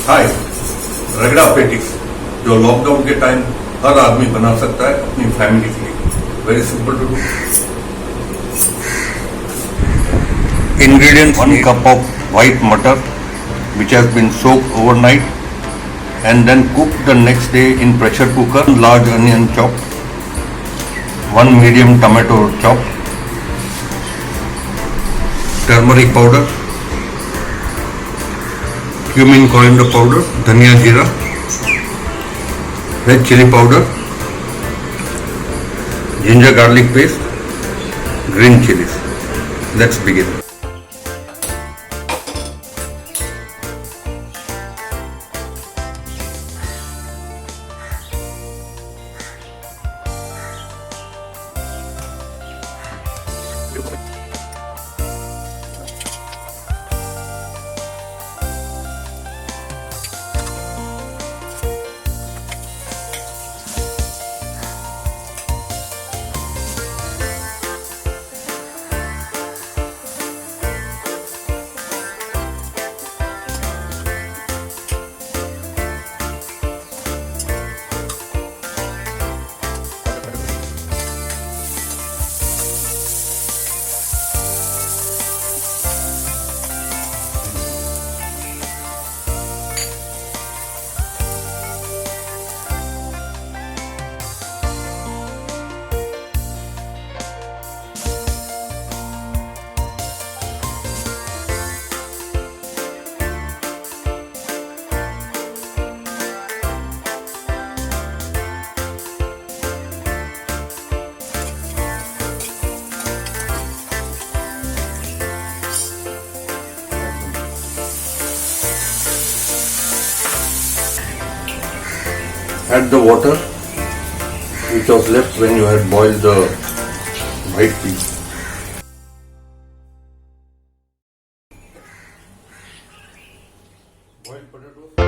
हाय, रगड़ा पेटिस जो लॉकडाउन के टाइम हर आदमी बना सकता है अपनी फैमिली के लिए। Very simple to do. Ingredients: 1 cup of white mutton which has been soaked overnight and then cooked the next day in pressure cooker. 1 large onion chopped, 1 medium tomato chopped, turmeric powder, cumin coriander powder, dhania jeera, red chili powder, ginger garlic paste, green chilies. Let's begin. Add the water which was left when you had boiled the white peas. Boiled potatoes.